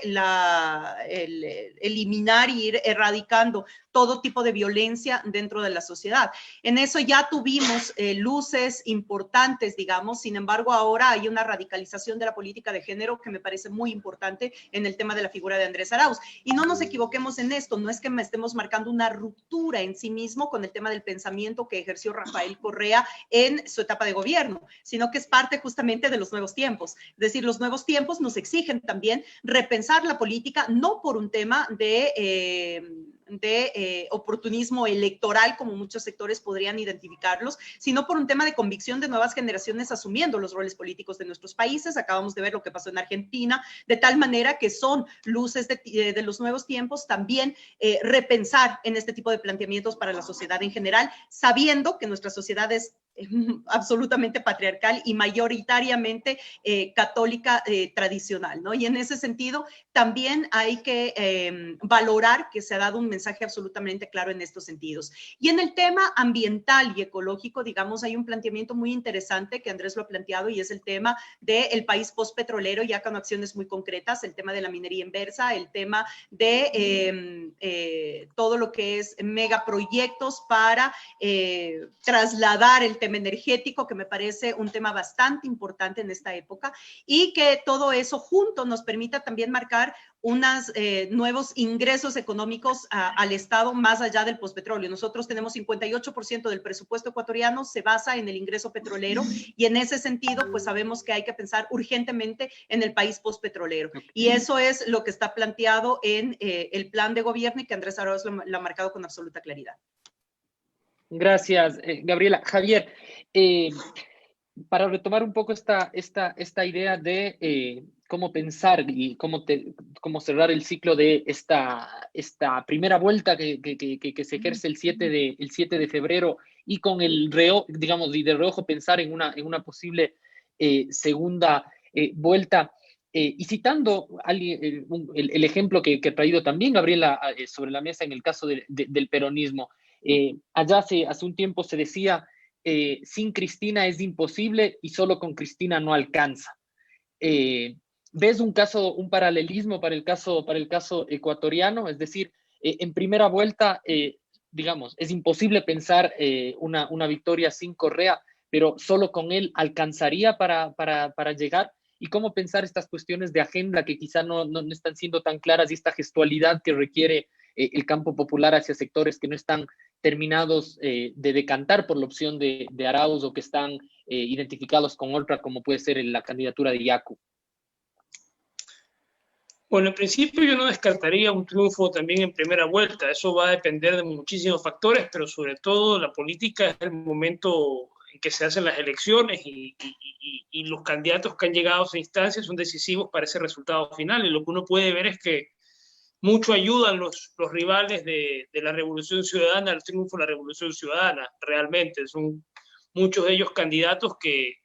eliminar y ir erradicando todo tipo de violencia dentro de la sociedad. En eso ya tuvimos luces importantes, digamos, sin embargo ahora hay una radicalización de la política de género que me parece muy importante en el tema de la figura de Andrés Arauz. Y no nos equivoquemos en esto, no es que estemos marcando una ruptura en sí mismo con el tema del pensamiento que ejerció Rafael Correa en su etapa de gobierno, sino que es parte justamente de los nuevos tiempos. Es decir, los nuevos tiempos nos exigen también repensar la política, no por un tema de oportunismo electoral, como muchos sectores podrían identificarlos, sino por un tema de convicción de nuevas generaciones asumiendo los roles políticos de nuestros países. Acabamos de ver lo que pasó en Argentina, de tal manera que son luces de los nuevos tiempos también repensar en este tipo de planteamientos para la sociedad en general, sabiendo que nuestra sociedad es absolutamente patriarcal y mayoritariamente católica tradicional, ¿no? Y en ese sentido también hay que valorar que se ha dado un mensaje absolutamente claro en estos sentidos. Y en el tema ambiental y ecológico, digamos, hay un planteamiento muy interesante que Andrés lo ha planteado y es el tema del país postpetrolero, ya con acciones muy concretas, el tema de la minería inversa, el tema de todo lo que es megaproyectos para trasladar el tema energético, que me parece un tema bastante importante en esta época, y que todo eso junto nos permita también marcar unos nuevos ingresos económicos al Estado más allá del postpetróleo. Nosotros tenemos 58% del presupuesto ecuatoriano se basa en el ingreso petrolero y en ese sentido pues sabemos que hay que pensar urgentemente en el país postpetrolero y eso es lo que está planteado en el plan de gobierno y que Andrés Arauz lo ha marcado con absoluta claridad. Gracias, Gabriela. Javier, para retomar un poco esta idea de cómo pensar y cómo cerrar el ciclo de esta primera vuelta que se ejerce el 7 de febrero y con el digamos, y de reojo pensar en una posible segunda vuelta. Y citando el ejemplo que ha traído también Gabriela sobre la mesa en el caso del peronismo, allá hace un tiempo se decía sin Cristina es imposible y solo con Cristina no alcanza. ¿Ves un paralelismo para el caso ecuatoriano? Es decir, en primera vuelta, digamos, es imposible pensar una victoria sin Correa, pero solo con él alcanzaría para llegar. ¿Y cómo pensar estas cuestiones de agenda que quizá no están siendo tan claras y esta gestualidad que requiere el campo popular hacia sectores que no están terminados de decantar por la opción de Arauz o que están identificados con otra, como puede ser la candidatura de Yacu? Bueno, en principio yo no descartaría un triunfo también en primera vuelta. Eso va a depender de muchísimos factores, pero sobre todo la política es el momento que se hacen las elecciones y los candidatos que han llegado a esa instancia son decisivos para ese resultado final. Y lo que uno puede ver es que mucho ayudan los rivales de la Revolución Ciudadana al triunfo de la Revolución Ciudadana, realmente. Son muchos de ellos candidatos que,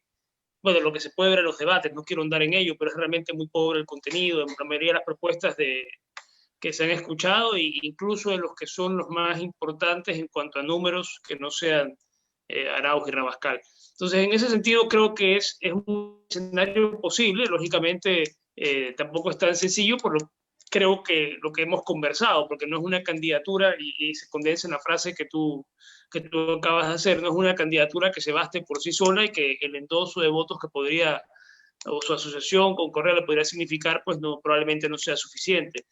bueno, lo que se puede ver en los debates, no quiero andar en ello, pero es realmente muy pobre el contenido, en la mayoría de las propuestas que se han escuchado, e incluso de los que son los más importantes en cuanto a números, que no sean Arauz y Rabascal. Entonces, en ese sentido, creo que es un escenario posible. Lógicamente, tampoco es tan sencillo, creo que lo que hemos conversado, porque no es una candidatura, y se condensa en la frase que tú acabas de hacer, no es una candidatura que se baste por sí sola y que el endoso de votos que podría, o su asociación con Correa le podría significar, pues no, probablemente no sea suficiente.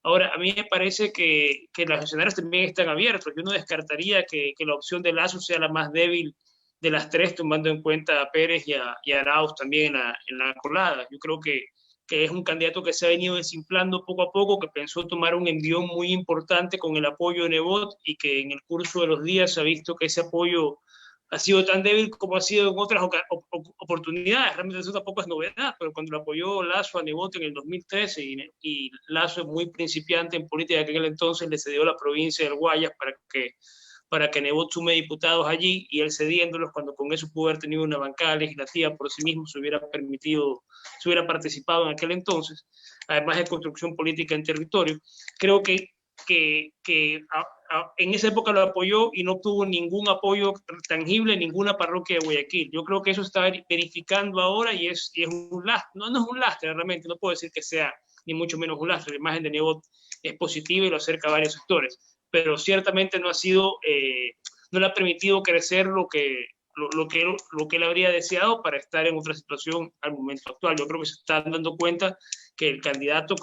Ahora, a mí me parece que los escenarios también están abiertos. Yo no descartaría que la opción de Lasso sea la más débil de las tres, tomando en cuenta a Pérez y a Arauz también en la colada. Yo creo que es un candidato que se ha venido desinflando poco a poco, que pensó tomar un envión muy importante con el apoyo de Nebot y que en el curso de los días se ha visto que ese apoyo ha sido tan débil como ha sido en otras oportunidades. Realmente eso tampoco es novedad, pero cuando lo apoyó Lasso a Nebot en el 2013 y Lasso es muy principiante en política, que en aquel entonces le cedió la provincia del Guayas para que Nebot sume diputados allí, y él cediéndolos, cuando con eso pudo haber tenido una bancada legislativa por sí mismo, se hubiera participado en aquel entonces, además de construcción política en territorio. Creo que en esa época lo apoyó y no obtuvo ningún apoyo tangible en ninguna parroquia de Guayaquil. Yo creo que eso está verificando ahora y es un lastre. No es un lastre realmente, no puedo decir que sea ni mucho menos un lastre. La imagen de Nebot es positiva y lo acerca a varios sectores, pero ciertamente no le ha permitido crecer lo que él habría deseado para estar en otra situación al momento actual. Yo creo que se están dando cuenta que el candidato,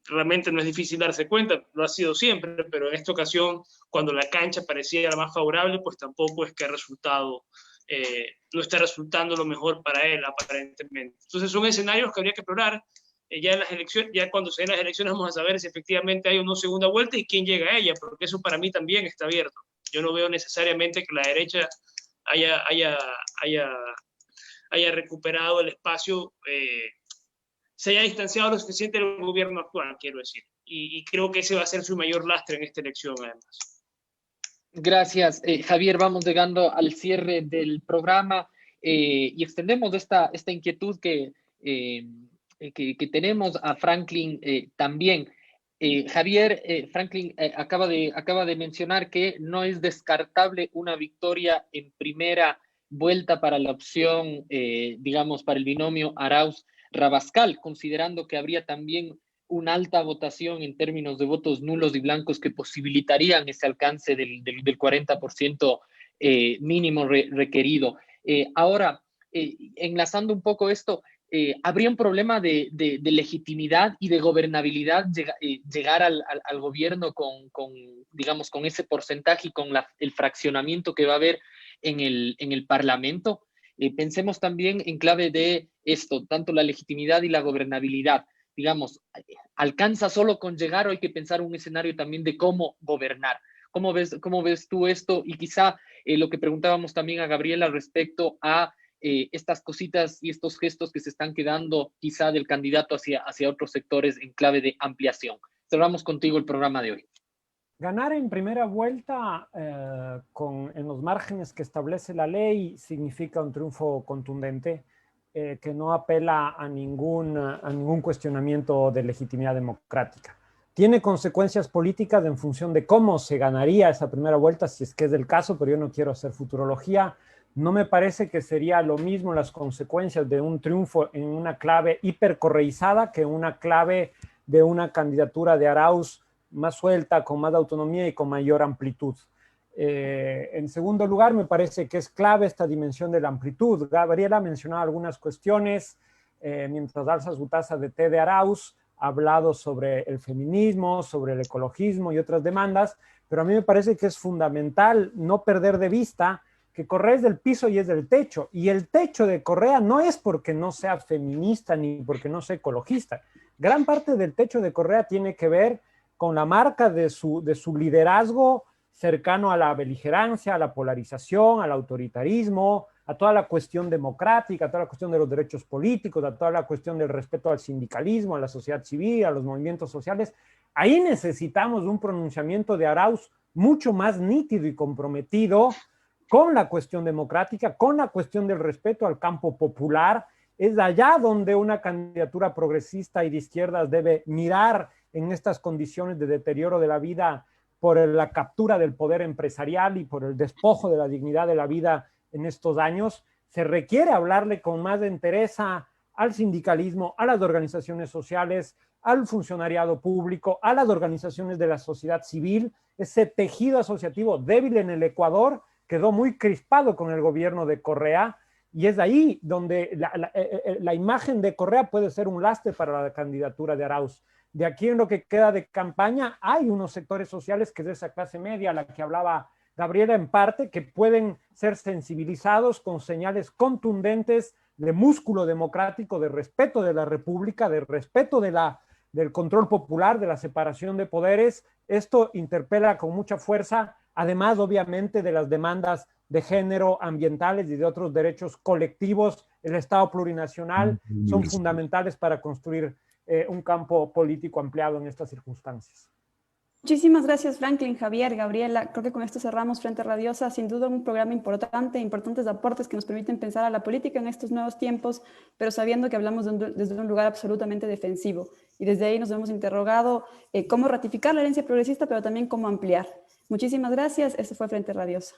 realmente no es difícil darse cuenta, lo ha sido siempre, pero en esta ocasión, cuando la cancha parecía la más favorable, pues tampoco es que no está resultando lo mejor para él, aparentemente. Entonces son escenarios que habría que explorar. Ya en las elecciones, ya cuando se den las elecciones vamos a saber si efectivamente hay una segunda vuelta y quién llega a ella, porque eso para mí también está abierto. Yo no veo necesariamente que la derecha haya recuperado el espacio, se haya distanciado lo suficiente del gobierno actual, quiero decir. Y creo que ese va a ser su mayor lastre en esta elección, además. Gracias, Javier. Vamos llegando al cierre del programa y extendemos esta inquietud que tenemos a Franklin también. Javier, Franklin acaba de mencionar que no es descartable una victoria en primera vuelta para la opción, digamos, para el binomio Arauz-Rabascal, considerando que habría también una alta votación en términos de votos nulos y blancos que posibilitarían ese alcance del 40% mínimo requerido. Ahora, enlazando un poco esto, habría un problema de legitimidad y de gobernabilidad llegar al gobierno digamos, con ese porcentaje y con el fraccionamiento que va a haber en el Parlamento. Pensemos también en clave de esto, tanto la legitimidad y la gobernabilidad. Digamos, ¿alcanza solo con llegar o hay que pensar un escenario también de cómo gobernar? ¿Cómo ves tú esto? Y quizá lo que preguntábamos también a Gabriela respecto a estas cositas y estos gestos que se están quedando quizá del candidato hacia otros sectores en clave de ampliación. Cerramos contigo el programa de hoy. Ganar en primera vuelta en los márgenes que establece la ley significa un triunfo contundente que no apela a ningún cuestionamiento de legitimidad democrática. Tiene consecuencias políticas en función de cómo se ganaría esa primera vuelta, si es que es del caso, pero yo no quiero hacer futurología. No me parece que sería lo mismo las consecuencias de un triunfo en una clave hipercorreizada que una clave de una candidatura de Arauz más suelta, con más autonomía y con mayor amplitud. En segundo lugar, me parece que es clave esta dimensión de la amplitud. Gabriela ha mencionado algunas cuestiones, mientras alza su taza de té de Arauz, ha hablado sobre el feminismo, sobre el ecologismo y otras demandas, pero a mí me parece que es fundamental no perder de vista que Correa es del piso y es del techo, y el techo de Correa no es porque no sea feminista ni porque no sea ecologista. Gran parte del techo de Correa tiene que ver con la marca de su liderazgo cercano a la beligerancia, a la polarización, al autoritarismo, a a toda la cuestión democrática, a toda la cuestión de los derechos políticos, a toda la cuestión del respeto al sindicalismo, a la sociedad civil, a los movimientos sociales. Ahí necesitamos un pronunciamiento de Arauz mucho más nítido y comprometido con la cuestión democrática, con la cuestión del respeto al campo popular. Es allá donde una candidatura progresista y de izquierdas debe mirar en estas condiciones de deterioro de la vida por la captura del poder empresarial y por el despojo de la dignidad de la vida en estos años. Se requiere hablarle con más entereza al sindicalismo, a las organizaciones sociales, al funcionariado público, a las organizaciones de la sociedad civil. Ese tejido asociativo débil en el Ecuador quedó muy crispado con el gobierno de Correa, y es ahí donde la imagen de Correa puede ser un lastre para la candidatura de Arauz. De aquí en lo que queda de campaña hay unos sectores sociales que es de esa clase media a la que hablaba Gabriela en parte, que pueden ser sensibilizados con señales contundentes de músculo democrático, de respeto de la república, de respeto del control popular, de la separación de poderes. Esto interpela con mucha fuerza, además obviamente de las demandas de género, ambientales y de otros derechos colectivos. El Estado plurinacional son fundamentales para construir un campo político ampliado en estas circunstancias. Muchísimas gracias, Franklin, Javier, Gabriela. Creo que con esto cerramos Frente Radiosa. Sin duda un programa importante, importantes aportes que nos permiten pensar a la política en estos nuevos tiempos, pero sabiendo que hablamos desde un lugar absolutamente defensivo. Y desde ahí nos hemos interrogado cómo ratificar la herencia progresista, pero también cómo ampliar. Muchísimas gracias. Esto fue Frente Radiosa.